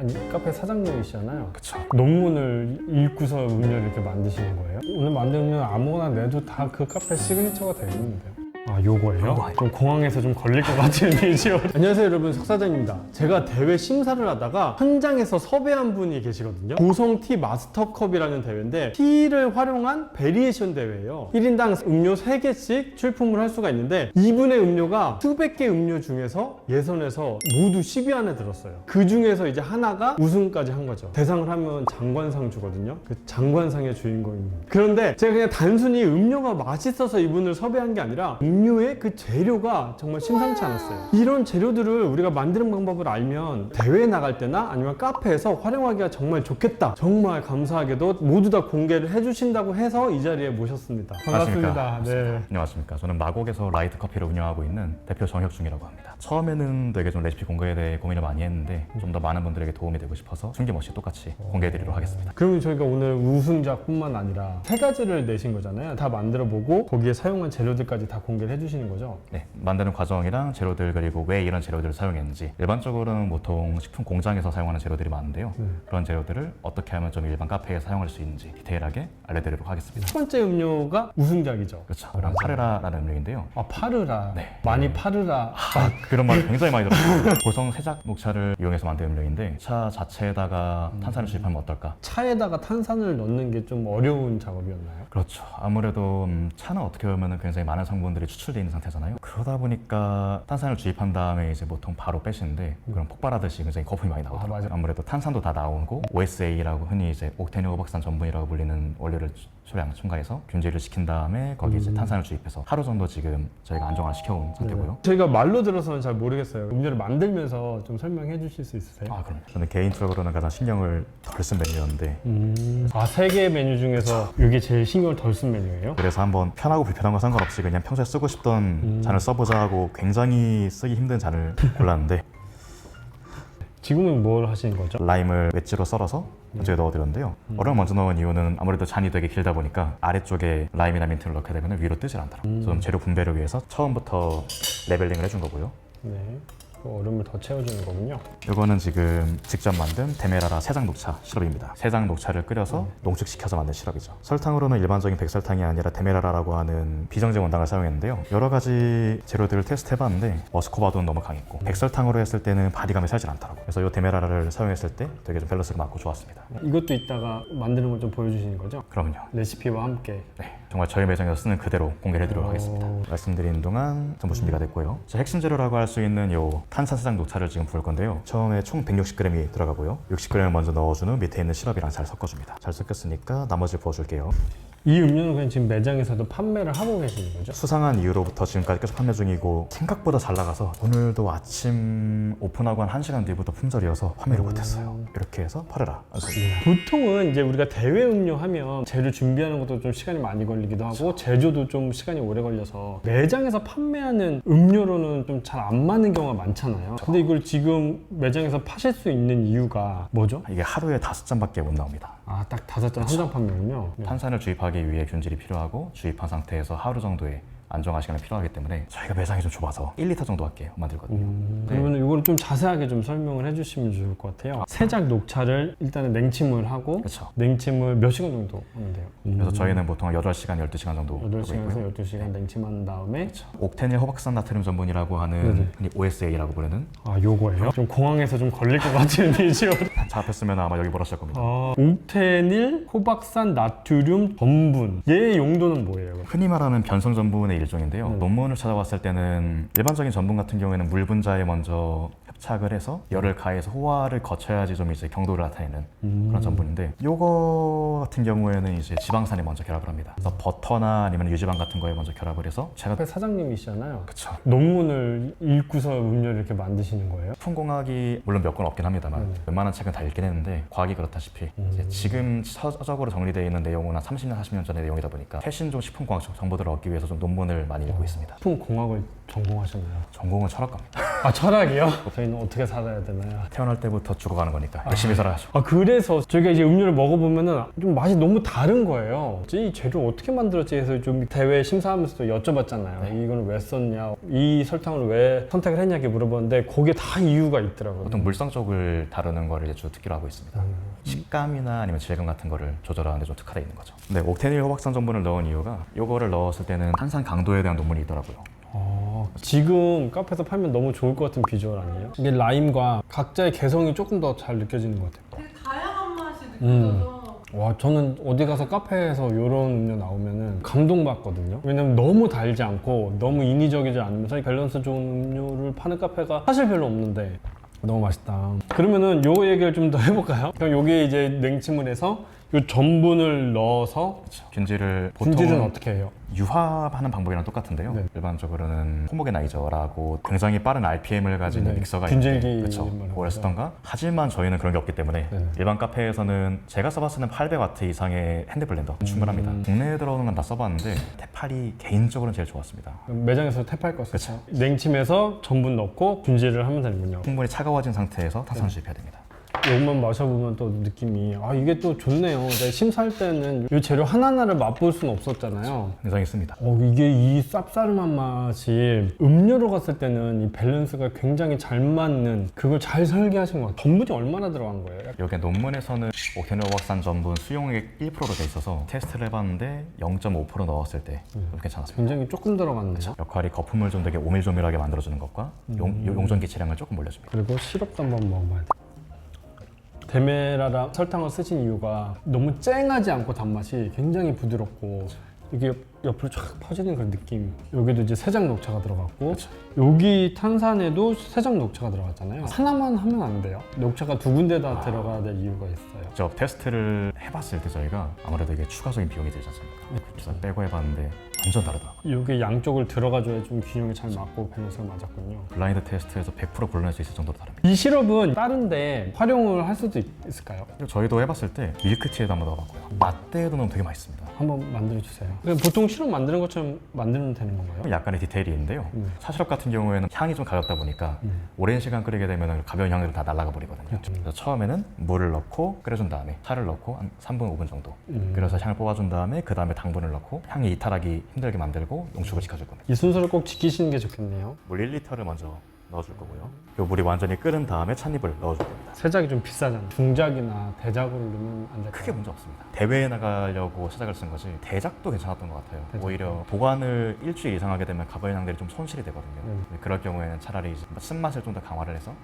아니 카페 사장님이시잖아요. 그쵸. 논문을 읽고서 음료를 이렇게 만드시는 거예요? 오늘 만든 음료는 아무거나 내도 다 그 카페 시그니처가 되겠는데요? 아 요거예요? 좀 공항에서 좀 걸릴 것 같은 비주얼. 안녕하세요 여러분, 석 사장입니다. 제가 대회 심사를 하다가 현장에서 섭외한 분이 계시거든요. 고성티 마스터컵이라는 대회인데 티를 활용한 베리에이션 대회예요. 1인당 음료 3개씩 출품을 할 수가 있는데 이분의 음료가 수백 개 음료 중에서 예선에서 모두 10위 안에 들었어요. 그 중에서 이제 하나가 우승까지 한 거죠. 대상을 하면 장관상 주거든요. 그 장관상의 주인공입니다. 그런데 제가 그냥 단순히 음료가 맛있어서 이분을 섭외한 게 아니라 음료의 그 재료가 정말 심상치 않았어요. 이런 재료들을 우리가 만드는 방법을 알면 대회에 나갈 때나 아니면 카페에서 활용하기가 정말 좋겠다. 정말 감사하게도 모두 다 공개를 해주신다고 해서 이 자리에 모셨습니다. 반갑습니다. 네. 안녕하십니까. 저는 마곡에서 라이트 커피를 운영하고 있는 대표 정혁중이라고 합니다. 처음에는 되게 좀 레시피 공개에 대해 고민을 많이 했는데 좀 더 많은 분들에게 도움이 되고 싶어서 숨김없이 똑같이 공개해드리도록 하겠습니다. 그러면 저희가 오늘 우승작뿐만 아니라 3가지를 내신 거잖아요. 다 만들어보고 거기에 사용한 재료들까지 다 공개를 해주시는 거죠? 네, 만드는 과정이랑 재료들 그리고 왜 이런 재료들을 사용했는지. 일반적으로는 보통 식품 공장에서 사용하는 재료들이 많은데요. 그런 재료들을 어떻게 하면 좀 일반 카페에 사용할 수 있는지 디테일하게 알려드리도록 하겠습니다. 첫 번째 음료가 우승작이죠? 그렇죠. 그럼 파르라라는 음료인데요. 아 파르라. 네. 많이 파르라. 그런 말 굉장히 많이 들었어요. 고성 세작 녹차를 이용해서 만든 음료인데 차 자체에다가 탄산을 주입하면 어떨까? 차에다가 탄산을 넣는 게 좀 어려운 작업이었나요? 그렇죠. 아무래도 차는 어떻게 보면 굉장히 많은 성분들이 추출되어 있는 상태잖아요. 그러다 보니까 탄산을 주입한 다음에 이제 보통 바로 빼시는데 그럼 폭발하듯이 굉장히 거품이 많이 나오더라고요. 맞아요. 아무래도 탄산도 다 나오고 OSA라고 흔히 이제 옥테인 호박산 전분이라고 불리는 원료를 첨가해서 균질을 시킨 다음에 거기 이제 탄산을 주입해서 하루 정도 지금 저희가 안정화 시켜온 상태고요. 저희가 말로 들어서는 잘 모르겠어요. 음료를 만들면서 좀 설명해 주실 수 있으세요? 아, 그럼요. 저는 개인적으로는 가장 신경을 덜 쓴 메뉴였는데 아, 3개의 메뉴 중에서 이게 제일 신경을 덜 쓴 메뉴예요? 그래서 한번 편하고 불편한 거 상관없이 그냥 평소에 쓰고 싶던 잔을 써보자 하고 굉장히 쓰기 힘든 잔을 골랐는데 지금은 뭘 하시는 거죠? 라임을 웨지로 썰어서 먼저 넣어드렸는데요. 얼음 먼저 넣은 이유는 아무래도 잔이 되게 길다 보니까 아래쪽에 라임이나 민트를 넣게 되면 위로 뜨질 않더라고요. 좀 재료 분배를 위해서 처음부터 레벨링을 해준 거고요. 네. 그 얼음을 더 채워주는 거군요. 이거는 지금 직접 만든 데메라라 세장 녹차 시럽입니다. 세장 녹차를 끓여서 농축시켜서 만든 시럽이죠. 설탕으로는 일반적인 백설탕이 아니라 데메라라라고 하는 비정제 원당을 사용했는데요. 여러 가지 재료들을 테스트해봤는데 머스코바도는 너무 강했고 백설탕으로 했을 때는 바디감이 살질 않더라고요. 그래서 이 데메라라를 사용했을 때 되게 좀 밸런스가 맞고 좋았습니다. 이것도 이따가 만드는 걸 좀 보여주시는 거죠? 그럼요. 레시피와 함께. 네, 정말 저희 매장에서 쓰는 그대로 공개를 해드리도록 하겠습니다. 말씀드린 동안 전부 준비가 됐고요. 핵심 재료라고 할 수 있는 요 탄산세장 녹차를 지금 부을 건데요. 처음에 총 160g이 들어가고요. 60g을 먼저 넣어준 후 밑에 있는 시럽이랑 잘 섞어줍니다. 잘 섞였으니까 나머지 부어줄게요. 이 음료는 그냥 지금 매장에서도 판매를 하고 계시는 거죠? 수상한 이후로부터 지금까지 계속 판매 중이고 생각보다 잘 나가서 오늘도 아침 오픈하고 한 1시간 뒤부터 품절이어서 판매를 못했어요. 이렇게 해서 팔아라. 보통은 이제 우리가 대회 음료 하면 재료 준비하는 것도 좀 시간이 많이 걸리기도 하고 제조도 좀 시간이 오래 걸려서 매장에서 판매하는 음료로는 좀 잘 안 맞는 경우가 많잖아요. 근데 이걸 지금 매장에서 파실 수 있는 이유가 뭐죠? 이게 하루에 5잔밖에 못 나옵니다. 아, 딱 5잔 한정 판매군요. 탄산을 주입하기 위해 균질이 필요하고 주입한 상태에서 하루 정도의 안정화 시간이 필요하기 때문에 저희가 매장이 좀 좁아서 1리터 정도밖에 못 만들거든요. 그러면 이거를 좀 자세하게 좀 설명을 해주시면 좋을 것 같아요. 세작 녹차를 일단은 냉침을 하고 그렇죠. 냉침을 몇 시간 정도 하면 돼요? 그래서 저희는 보통 8시간, 12시간 정도 하고 8시간에서 있고요. 12시간 냉침한 다음에 옥테닐 호박산 나트륨 전분이라고 하는 흔히 OSA라고 부르는 아, 요거예요? 좀 공항에서 좀 걸릴 것 같은 비주얼. 차 앞에 쓰면 아마 여기 뭐라 하실 겁니다. 옥테닐 호박산 나트륨 전분. 얘의 용도는 뭐예요? 흔히 말하는 변성 전분의 일종인데요. 논문을 찾아봤을 때는 일반적인 전분 같은 경우에는 물 분자에 먼저 협착을 해서 열을 가해서 호화를 거쳐야지 좀 이제 경도를 나타내는 그런 전분인데 요거 같은 경우에는 이제 지방산에 먼저 결합을 합니다. 그래서 버터나 아니면 유지방 같은 거에 먼저 결합을 해서 제가 카페 사장님이시잖아요. 그쵸. 논문을 읽고서 음료를 이렇게 만드시는 거예요? 식품공학이 물론 몇 권 없긴 합니다만 웬만한 책은 다 읽긴 했는데 과학이 그렇다시피 이제 지금 서적으로 정리되어 있는 내용은 한 30년, 40년 전의 내용이다 보니까 최신 좀 식품공학 정보들을 얻기 위해서 좀 논문을 많이 읽고 있습니다. 식품공학을 전공하셨나요? 전공은 철학과입니다. 아 철학이요? 저희는 어떻게 살아야 되나요? 태어날 때부터 죽어가는 거니까 열심히 살아야죠. 아 그래서 저희가 이제 음료를 먹어보면은 좀 맛이 너무 다른 거예요. 이 재료 어떻게 만들었지 해서 좀 대회 심사하면서도 여쭤봤잖아요. 이거는 왜 썼냐, 이 설탕을 왜 선택을 했냐 이렇게 물어봤는데 거기에 다 이유가 있더라고요. 보통 물성 쪽을 다루는 거를 이제 주 특기로 하고 있습니다. 식감이나 아니면 질감 같은 거를 조절하는데 좀 특화되어 있는 거죠. 네, 옥테닐 호박산 전분을 넣은 이유가 이거를 넣었을 때는 탄산 강도에 대한 논문이 있더라고요. 지금 카페에서 팔면 너무 좋을 것 같은 비주얼 아니에요? 이게 라임과 각자의 개성이 조금 더 잘 느껴지는 것 같아요. 되게 다양한 맛이 느껴져서 와 저는 어디 가서 카페에서 이런 음료 나오면은 감동받거든요. 왜냐면 너무 달지 않고 너무 인위적이지 않으면서 밸런스 좋은 음료를 파는 카페가 사실 별로 없는데 너무 맛있다. 그러면은 요 얘기를 좀 더 해볼까요? 그럼 여기에 이제 냉침을 해서 요 전분을 넣어서 균질을 분질은 보통은 어떻게 해요? 유화하는 방법이랑 똑같은데요. 네. 일반적으로는 호모게나이저라고 굉장히 빠른 RPM을 가진 네, 믹서가 균질기 있는데 그렇죠. 말하는 그걸 거죠. 쓰던가. 하지만 저희는 그런 게 없기 때문에 네. 일반 카페에서는 제가 써봤을 때는 800W 이상의 핸드블렌더 충분합니다. 국내에 들어오는 건 다 써봤는데 테팔이 개인적으로는 제일 좋았습니다. 매장에서 태팔 거 쓰죠. 냉침해서 전분 넣고 분질을 하면 되는군요. 충분히 차가워진 상태에서 탄산수 입혀야 됩니다. 이것만 마셔보면 또 느낌이 아 이게 또 좋네요. 내가 심사할 때는 이 재료 하나하나를 맛볼 수는 없었잖아요. 굉장히 있습니다. 이게 이 쌉싸름한 맛이 음료로 갔을 때는 이 밸런스가 굉장히 잘 맞는 그걸 잘 설계하신 것 같아요. 전분이 얼마나 들어간 거예요? 여기 논문에서는 옥테닐 호박산 전분 수용액 1%로 돼 있어서 테스트를 해봤는데 0.5% 넣었을 때 좀 괜찮았습니다. 굉장히 조금 들어갔네요. 역할이 거품을 좀 되게 오밀조밀하게 만들어주는 것과 용전기 체량을 조금 올려줍니다. 그리고 시럽도 한번 먹어봐야 돼. 데메라랑 설탕을 쓰신 이유가 너무 쨍하지 않고 단맛이 굉장히 부드럽고 이게 옆으로 쫙 퍼지는 그런 느낌. 여기도 이제 세장 녹차가 들어갔고 여기 탄산에도 세장 녹차가 들어갔잖아요. 하나만 하면 안 돼요. 녹차가 두 군데 다 들어가야 될 이유가 있어요. 저 테스트를 해봤을 때 저희가 아무래도 이게 추가적인 비용이 들지 않습니까? 그래서 빼고 해봤는데 완전 다르더라고요. 여기 양쪽을 들어가줘야 좀 균형이 잘 맞고 밸런스가 맞았군요. 블라인드 테스트에서 100% 골라낼 수 있을 정도로 다릅니다. 이 시럽은 다른데 활용을 할 수도 있을까요? 그리고 저희도 해봤을 때 밀크티에도 한번 넣어봤고요. 라떼에도 넣으면 되게 맛있습니다. 한번 만들어주세요. 그냥 보통 시럽 만드는 것처럼 만들면 되는 건가요? 약간의 디테일이 있는데요. 사시럽 같은 경우에는 향이 좀 가볍다 보니까 오랜 시간 끓이게 되면 가벼운 향들이 다 날아가 버리거든요. 그래서 처음에는 물을 넣고 끓여준 다음에 차를 넣고 한 3분, 5분 정도 끓여서 향을 뽑아준 다음에 그 다음에 당분을 넣고 향이 이탈하기 힘들게 만들고 농축을 시켜줄 겁니다. 이 순서를 꼭 지키시는 게 좋겠네요. 물 1리터를 먼저 넣어줄 거고요. 이 물이 완전히 끓은 다음에 찻잎을 넣어줄 겁니다. 세작이 좀 비싸잖아요. 중작이나 대작으로 넣으면 안 될까요? 크게 문제 없습니다. 대회에 나가려고 시작을 쓴 거지 대작도 괜찮았던 것 같아요. 대작도. 오히려 보관을 일주일 이상 하게 되면 가버린 향들이 좀 손실이 되거든요. 네. 그럴 경우에는 차라리 이제 쓴맛을 좀 더 강화를 해서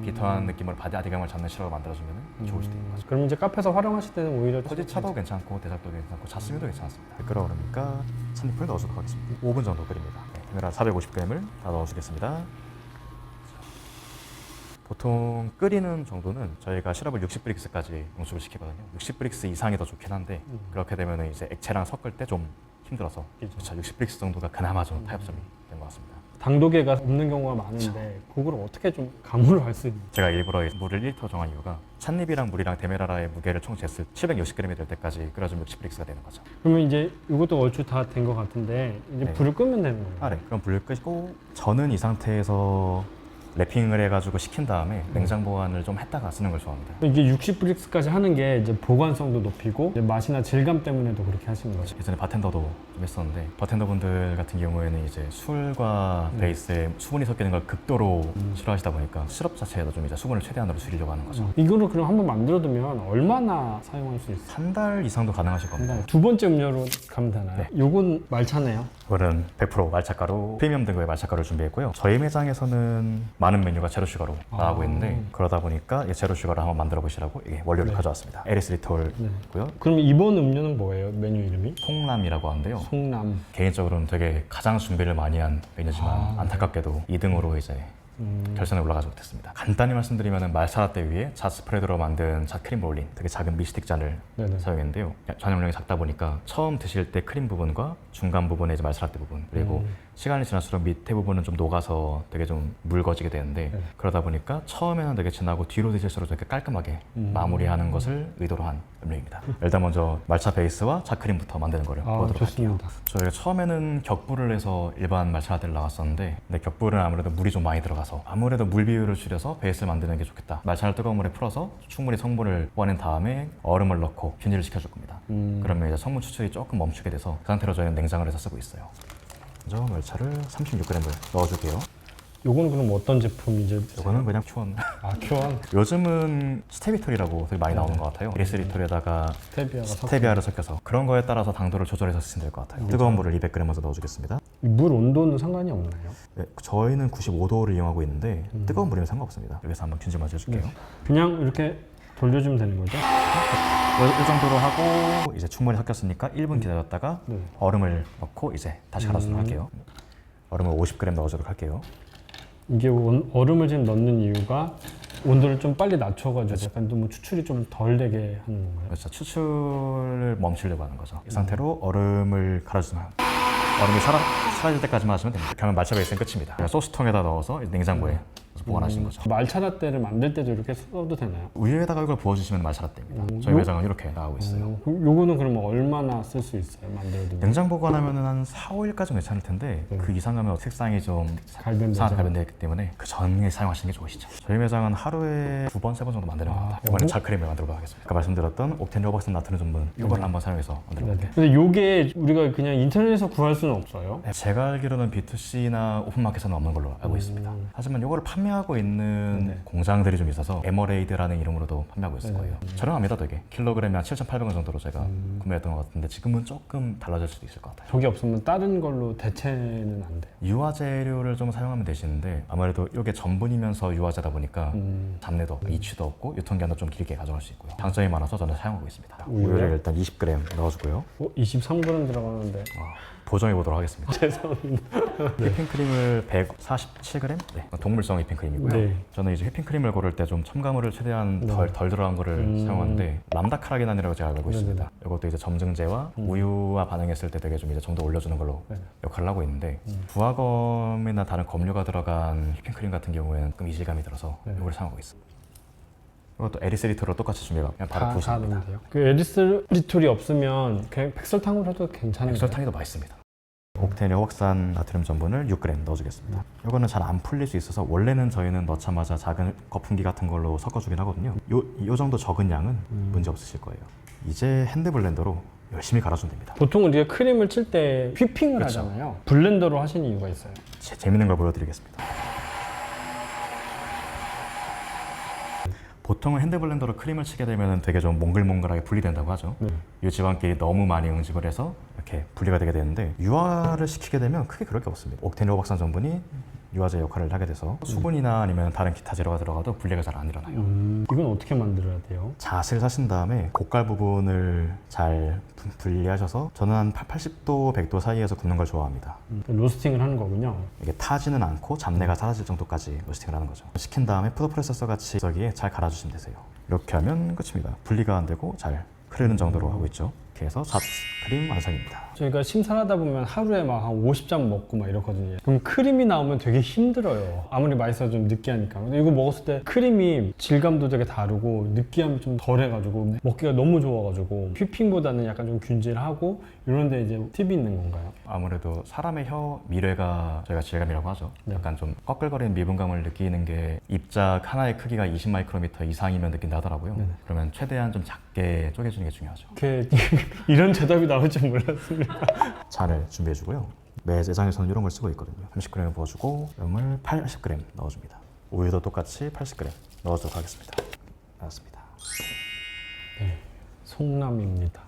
비터한 느낌으로 바디감을 잡는 시럽을 만들어주면 좋을 수도 있는 거죠. 그럼 이제 카페에서 활용하실 때는 오히려 포지차도 괜찮고 대작도 괜찮고 자스민도 괜찮습니다. 끓어오르니까 찻잎을 넣어주도록 하겠습니다. 5분 정도 끓입니다. 데메라 450g을 다 넣어주겠습니다. 보통 끓이는 정도는 저희가 시럽을 60브릭스까지 농축을 시키거든요. 60브릭스 이상이 더 좋긴 한데 그렇게 되면 이제 액체랑 섞을 때 좀 힘들어서 그렇죠. 60브릭스 정도가 그나마 좀 타협점이 된 것 같습니다. 당도계가 없는 경우가 많은데 그걸 어떻게 좀 가물을 할 수 있는? 제가 일부러 물을 1리터 정한 이유가 찻잎이랑 물이랑 데메라라의 무게를 총 쟀을 760g이 될 때까지 끓여주면 60브릭스가 되는 거죠. 그러면 이제 이것도 얼추 다 된 것 같은데 이제 네. 불을 끄면 되는 거예요? 네. 그럼 불을 끄고 저는 이 상태에서 랩핑을 해가지고 식힌 다음에 냉장 보관을 좀 했다가 쓰는 걸 좋아합니다. 이게 60브릭스까지 하는 게 이제 보관성도 높이고 이제 맛이나 질감 때문에도 그렇게 하시는 거죠? 예전에 바텐더도 좀 했었는데 바텐더분들 같은 경우에는 이제 술과 베이스에 수분이 섞이는 걸 극도로 싫어하시다 보니까 시럽 자체에도 좀 이제 수분을 최대한으로 줄이려고 하는 거죠. 이거를 그럼 한번 만들어두면 얼마나 사용할 수 있어요? 한 달 이상도 가능하실 겁니다. 두 번째 음료로 가면 되나요? 네. 요건 말차네요. 이거는 100% 말차가루, 프리미엄 등급의 말차가루를 준비했고요. 저희 매장에서는 많은 메뉴가 제로 슈가로 나가고 있는데 그러다 보니까 이 제로 슈가를 한번 만들어 보시라고 이게 원료를 네. 가져왔습니다. 에리스리톨이고요. 그럼 이번 음료는 뭐예요? 메뉴 이름이? 송람이라고 하는데요. 송남. 개인적으로는 되게 가장 준비를 많이 한 메뉴지만 안타깝게도 2등으로 이제 결선에 올라가지 못했습니다. 간단히 말씀드리면 말차라떼 위에 잣 스프레드로 만든 잣 크림 롤링, 되게 작은 미스틱 잔을 네네. 사용했는데요. 전용량이 작다 보니까 처음 드실 때 크림 부분과 중간 부분에 이제 말차라떼 부분 그리고 시간이 지날수록 밑에 부분은 좀 녹아서 되게 좀 묽어지게 되는데 네. 그러다 보니까 처음에는 되게 진하고 뒤로 드실수록 되게 깔끔하게 마무리하는 것을 의도로 한 음료입니다. 일단 먼저 말차 베이스와 차크림부터 만드는 거를 보도록 할게요. 좋습니다. 저희가 처음에는 격불을 해서 일반 말차 라떼를 나왔었는데 근데 격불은 아무래도 물이 좀 많이 들어가서 아무래도 물 비율을 줄여서 베이스를 만드는 게 좋겠다. 말차를 뜨거운 물에 풀어서 충분히 성분을 뽑아낸 다음에 얼음을 넣고 균일을 시켜줄 겁니다. 그러면 이제 성분 추출이 조금 멈추게 돼서 그 상태로 저희는 냉장을 해서 쓰고 있어요. 먼저 말차를 36g을 넣어줄게요. 요거는 그럼 어떤 제품이죠? 이거는 그냥 큐원. 큐원 요즘은 스테비톨이라고 되게 많이 나오는 것 같아요. 그리스리톨에다가 스테비아를 섞여서 그런 거에 따라서 당도를 조절해서 쓰시면 될 것 같아요. 뜨거운 물을 200g 먼저 넣어주겠습니다. 물 온도는 상관이 없나요? 네, 저희는 95도를 이용하고 있는데 뜨거운 물이면 상관없습니다. 여기서 한번 균질 먼저 해줄게요. 그냥 이렇게 돌려주면 되는 거죠? 이 정도로 하고 이제 충분히 섞였으니까 1분 기다렸다가 네. 얼음을 넣고 이제 다시 갈아주도록 할게요. 얼음을 50g 넣어주도록 할게요. 이게 얼음을 지금 넣는 이유가 온도를 좀 빨리 낮춰가지고 약간 좀 추출이 좀 덜 되게 하는 건가요? 그렇죠. 추출을 멈추려고 하는 거죠. 이 상태로 얼음을 갈아주면 얼음이 사라질 때까지만 하시면 됩니다. 그러면 말차 베이스는 끝입니다. 그냥 소스통에다 넣어서 냉장고에 보관하시는 거죠. 말차 라떼를 만들 때도 이렇게 써도 되나요? 우유에다가 이걸 부어주시면 말차 라떼입니다. 저희 매장은 이렇게 나가고 있어요. 요거는 그러면 얼마나 쓸 수 있어요? 만들어두면? 냉장 보관하면은 한 4, 5일까지는 괜찮을 텐데 그 이상 가면 색상이 좀 상하게 갈변되기 때문에 그 전에 사용하시는 게 좋으시죠. 저희 매장은 하루에 2번, 3번 정도 만드는 것 같아요. 이번엔 차크림을 만들어 보겠습니다. 아까 말씀드렸던 옥텐 로박슨 나트륨 전분 이걸 한번 사용해서 만들어 볼게요. 근데 요게 우리가 그냥 인터넷에서 구할 수는 없어요? 네, 제가 알기로는 B2C나 오픈마켓에는 없는 걸로 알고 있습니다. 하지만 이거를 판매하고 있는 공장들이 좀 있어서 에머레이드라는 이름으로도 판매하고 있을 거예요. 저렴합니다 되게. 킬로그램에 한 7,800원 정도로 제가 구매했던 것 같은데 지금은 조금 달라질 수도 있을 것 같아요. 저게 없으면 다른 걸로 대체는 안 돼요? 유화 재료를 좀 사용하면 되시는데 아무래도 이게 전분이면서 유화제다 보니까 잡내도 이취도 없고 유통기한도 좀 길게 가져갈 수 있고요. 장점이 많아서 저는 사용하고 있습니다. 우유를 일단 20g 넣어주고요. 23g 들어가는데 보정해 보도록 하겠습니다. 죄송합니다. 휘핑크림을 147g? 네, 동물성 휘핑크림이고요. 네. 저는 이제 휘핑크림을 고를 때 좀 첨가물을 최대한 덜 들어간 거를 사용하는데 람다 카라겐이라고 제가 알고 있습니다. 이것도 이제 점증제와 우유와 반응했을 때 되게 좀 이제 정도 올려주는 걸로 역할을 하고 있는데 부화검이나 다른 검류가 들어간 휘핑크림 같은 경우에는 좀 이질감이 들어서 이걸 사용하고 있습니다. 이것도 에리스리톨로 똑같이 준비가 그냥 바로 부으시면 됩니다. 그 에리스리톨이 없으면 그냥 백설탕으로 해도 괜찮은가요? 백설탕이 더 맛있습니다. 옥텐 여확산 나트륨 전분을 6g 넣어주겠습니다. 이거는 잘 안 풀릴 수 있어서 원래는 저희는 넣자마자 작은 거품기 같은 걸로 섞어주긴 하거든요. 요 정도 적은 양은 문제 없으실 거예요. 이제 핸드 블렌더로 열심히 갈아주면 됩니다. 보통 우리가 크림을 칠 때 휘핑을 그렇죠. 하잖아요. 블렌더로 하시는 이유가 있어요? 재밌는 걸 보여드리겠습니다. 보통은 핸드블렌더로 크림을 치게 되면 되게 좀 몽글몽글하게 분리된다고 하죠. 이 지방끼리 너무 많이 응집을 해서 이렇게 분리가 되게 되는데 유화를 시키게 되면 크게 그럴 게 없습니다. 옥텐 로박산 전분이 유화제 역할을 하게 돼서 수분이나 아니면 다른 기타 재료가 들어가도 분리가 잘 안 일어나요. 이건 어떻게 만들어야 돼요? 잣을 사신 다음에 고깔 부분을 잘 분리하셔서 저는 한 80도, 100도 사이에서 굽는 걸 좋아합니다. 로스팅을 하는 거군요. 이게 타지는 않고 잡내가 사라질 정도까지 로스팅을 하는 거죠. 시킨 다음에 푸드 프로세서 같이 저기에 잘 갈아주시면 되세요. 이렇게 하면 끝입니다. 분리가 안 되고 잘 흐르는 정도로 하고 있죠. 이렇게 해서 잣 크림 완성입니다. 저희가 심사하다 보면 하루에 막 한 50잔 먹고 막 이러거든요. 그럼 크림이 나오면 되게 힘들어요. 아무리 맛있어도 좀 느끼하니까. 근데 이거 먹었을 때 크림이 질감도 되게 다르고 느끼함이 좀 덜해가지고 먹기가 너무 좋아가지고 휘핑보다는 약간 좀 균질하고 이런데 이제 팁이 있는 건가요? 아무래도 사람의 혀 미뢰가 저희가 질감이라고 하죠. 약간 좀 꺼끌거리는 미분감을 느끼는 게 입자 하나의 크기가 20마이크로미터 이상이면 느낀다 하더라고요. 그러면 최대한 좀 작게 쪼개주는 게 중요하죠. 이렇게 이런 대답이 나올 줄 몰랐습니다. 잔을 준비해주고요. 매장에서는 이런 걸 쓰고 있거든요. 30g 부어주고 염을 80g 넣어줍니다. 우유도 똑같이 80g 넣어주도록 하겠습니다. 알았습니다. 네, 송남입니다.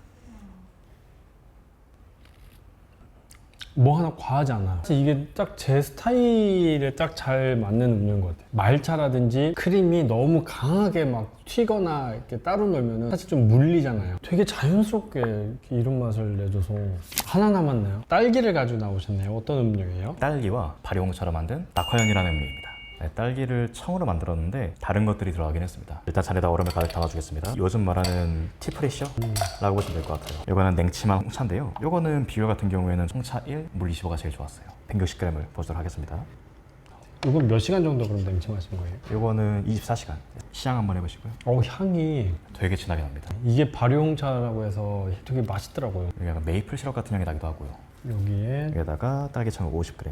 뭐 하나 과하지 않아요. 사실 이게 딱 제 스타일에 딱 잘 맞는 음료인 것 같아요. 말차라든지 크림이 너무 강하게 막 튀거나 이렇게 따로 넣으면 사실 좀 물리잖아요. 되게 자연스럽게 이렇게 이런 맛을 내줘서 하나 남았네요. 딸기를 가지고 나오셨네요. 어떤 음료예요? 딸기와 발효홍차로 만든 낙화연이라는 음료입니다. 네, 딸기를 청으로 만들었는데 다른 것들이 들어가긴 했습니다. 일단 잔에다 얼음을 가득 담아주겠습니다. 요즘 말하는 티프레셔라고 보시면 될 것 같아요. 이거는 냉침한 홍차인데요. 이거는 비율 같은 경우에는 홍차 1, 물 25가 제일 좋았어요. 160g을 보도록 하겠습니다. 이건 몇 시간 정도 그럼 냉침하신 거예요? 이거는 24시간. 시향 한번 해보시고요. 향이 되게 진하게 납니다. 이게 발효홍차라고 해서 되게 맛있더라고요. 여기 약간 메이플 시럽 같은 향이 나기도 하고요. 여기에 여기다가 딸기청을 50g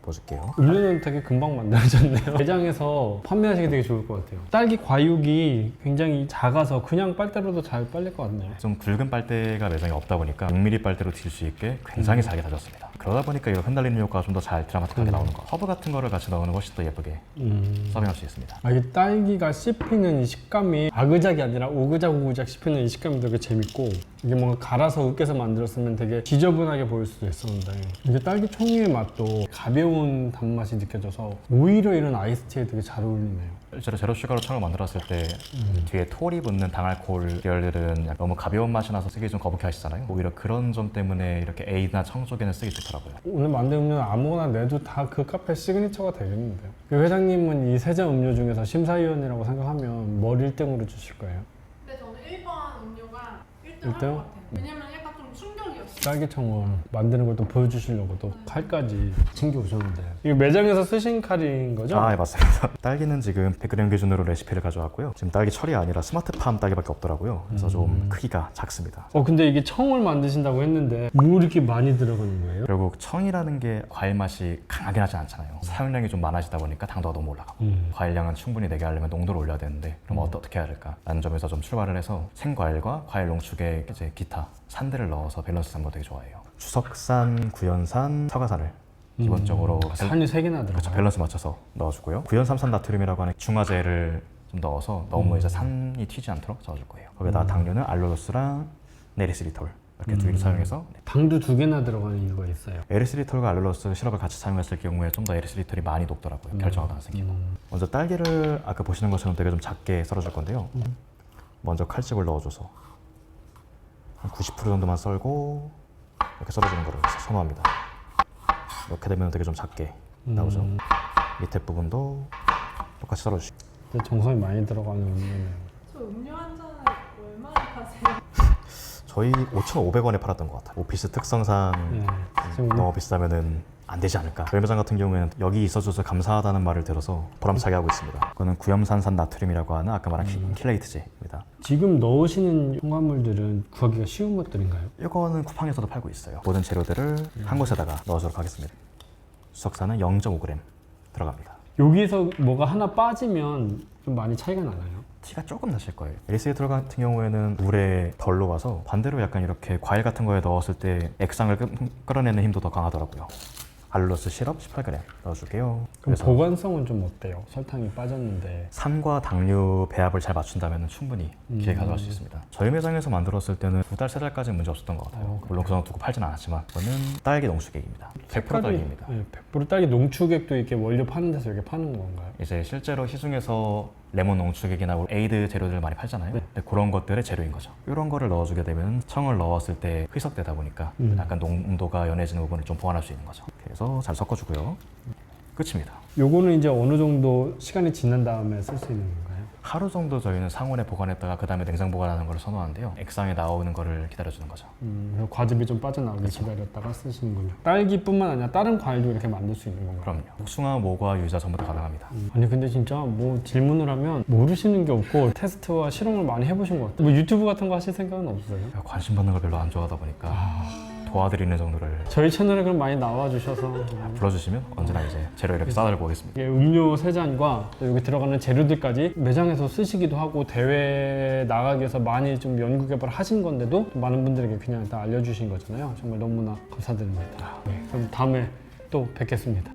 부어줄게요. 음료는 되게 금방 만들어졌네요. 매장에서 판매하시기 되게 좋을 것 같아요. 딸기 과육이 굉장히 작아서 그냥 빨대로도 잘 빨릴 것 같네요. 좀 굵은 빨대가 매장에 없다 보니까 6mm 빨대로 딜 수 있게 굉장히 잘게 다졌습니다. 그러다 보니까 이거 흩날리는 효과가 좀 더 잘 드라마틱하게 나오는 거. 허브 같은 거를 같이 넣으면 훨씬 더 예쁘게 서빙할 수 있습니다. 이게 딸기가 씹히는 이 식감이 아그작이 아니라 오그작 씹히는 이 식감이 되게 재밌고 이게 뭔가 갈아서 으깨서 만들었으면 되게 지저분하게 보일 수도 있었는데 이게 딸기 총리의 맛도 가벼운 단맛이 느껴져서 오히려 이런 아이스티에 되게 잘 어울리네요. 실제로 제로 슈가로 청을 만들었을 때 뒤에 톨이 붙는 당알코올 계열들은 너무 가벼운 맛이 나서 쓰기 좀 거북해 하시잖아요. 오히려 그런 점 때문에 이렇게 에이드나 청 쪽에는 쓰기 좋더라고요. 오늘 만든 음료는 아무거나 내도 다 그 카페 시그니처가 되겠는데요. 그 회장님은 이 세 잔 음료 중에서 심사위원이라고 생각하면 뭘 1등으로 주실 거예요? 근데 저는 1번 음료가 1등 할 것 일등? 같아요. 왜냐면 약간 좀 충격이었어요. 딸기청을 만드는 걸 또 보여주시려고 또 칼까지 챙겨오셨는데 이거 매장에서 쓰신 칼인 거죠? 네, 맞습니다. 딸기는 지금 100g 기준으로 레시피를 가져왔고요. 지금 딸기 철이 아니라 스마트팜 딸기밖에 없더라고요. 그래서 좀 크기가 작습니다. 근데 이게 청을 만드신다고 했는데 뭐 이렇게 많이 들어가는 거예요? 결국 청이라는 게 과일 맛이 강하게 나지 않잖아요. 사용량이 좀 많아지다 보니까 당도가 너무 올라가고 과일량은 충분히 내게 하려면 농도를 올려야 되는데 그럼 어떻게 해야 될까? 라는 점에서 좀 출발을 해서 생과일과 과일 농축에 이제 기타 산들을 넣어서 밸런스 잡는 거 되게 좋아해요. 주석산, 구연산, 서가산을 기본적으로 산이 3개나 그렇죠. 들어가요? 밸런스 맞춰서 넣어주고요. 구연삼산 나트륨이라고 하는 중화제를 좀 넣어서 너무 이제 산이 튀지 않도록 저어줄 거예요. 거기다 당류는 알룰로스랑 네리스리톨 이렇게 두 개를 사용해서 당도 2개나 들어가는 이유가 있어요. 에리스리톨과 알룰로스 시럽을 같이 사용했을 경우에 좀 더 에리스리톨이 많이 녹더라고요. 결정하다가 생기고. 먼저 딸기를 아까 보시는 것처럼 되게 좀 작게 썰어줄 건데요. 먼저 칼집을 넣어줘서 한 90% 정도만 썰고 이렇게 썰어주는 거를 선호합니다. 이렇게 되면 되게 좀 작게 나오죠. 밑에 부분도 똑같이 썰어주시고. 정성이 많이 들어가는 음료네요. 저 음료 한 잔에 얼마나 파세요? 저희 5,500원에 팔았던 것 같아요. 오피스 특성상 지금 너무 비싸면은 안 되지 않을까. 저희 매장 같은 경우에는 여기 있어줘서 감사하다는 말을 들어서 보람차게 하고 있습니다. 이거는 구염산산 나트륨이라고 하는 아까 말한 킬레이트제입니다. 지금 넣으시는 첨가물들은 구하기가 쉬운 것들인가요? 이거는 쿠팡에서도 팔고 있어요. 모든 재료들을 한 곳에다가 넣어주도록 하겠습니다. 수석산은 0.5g 들어갑니다. 여기서 뭐가 하나 빠지면 좀 많이 차이가 나나요? 티가 조금 나실 거예요. 에리스리톨 같은 경우에는 물에 덜 녹아서 반대로 약간 이렇게 과일 같은 거에 넣었을 때 액상을 끌어내는 힘도 더 강하더라고요. 알룰로스 시럽 18g 넣어줄게요. 그럼 보관성은 좀 어때요? 설탕이 빠졌는데 산과 당류 배합을 잘 맞춘다면 충분히 길게 가져갈 수 있습니다. 저희 매장에서 만들었을 때는 2달, 3달까지는 문제 없었던 것 같아요. 물론 그동안 두고 팔진 않았지만 이거는 딸기 농축액입니다. 100% 딸기입니다. 100% 딸기 농축액도 이렇게 원료 파는 데서 이렇게 파는 건가요? 이제 실제로 시중에서 레몬 농축액이나 에이드 재료들을 많이 팔잖아요. 근데 그런 것들의 재료인 거죠. 이런 거를 넣어주게 되면 청을 넣었을 때 희석되다 보니까 약간 농도가 연해지는 부분을 좀 보완할 수 있는 거죠. 그래서 잘 섞어주고요. 끝입니다. 요거는 이제 어느 정도 시간이 지난 다음에 쓸 수 있는 건가요? 하루 정도 저희는 상온에 보관했다가 그 다음에 냉장 보관하는 걸 선호하는데요. 액상에 나오는 거를 기다려주는 거죠. 과즙이 좀 빠져나오게 기다렸다가 쓰시는군요. 딸기뿐만 아니라 다른 과일도 이렇게 만들 수 있는 건가요? 그럼요. 복숭아, 모과, 유자 전부 다 가능합니다. 아니 근데 진짜 뭐 질문을 하면 모르시는 게 없고 테스트와 실험을 많이 해보신 것 같아요. 뭐 유튜브 같은 거 하실 생각은 없어요? 제가 관심 받는 걸 별로 안 좋아하다 보니까 도와드리는 정도를 저희 채널에 그럼 많이 나와주셔서 불러주시면 언제나 이제 재료 이렇게 싸들고 오겠습니다. 이게 음료 3잔과 여기 들어가는 재료들까지 매장에서 쓰시기도 하고 대회 나가기 위해서 많이 좀 연구 개발을 하신 건데도 많은 분들에게 그냥 다 알려주신 거잖아요. 정말 너무나 감사드립니다. 그럼 다음에 또 뵙겠습니다.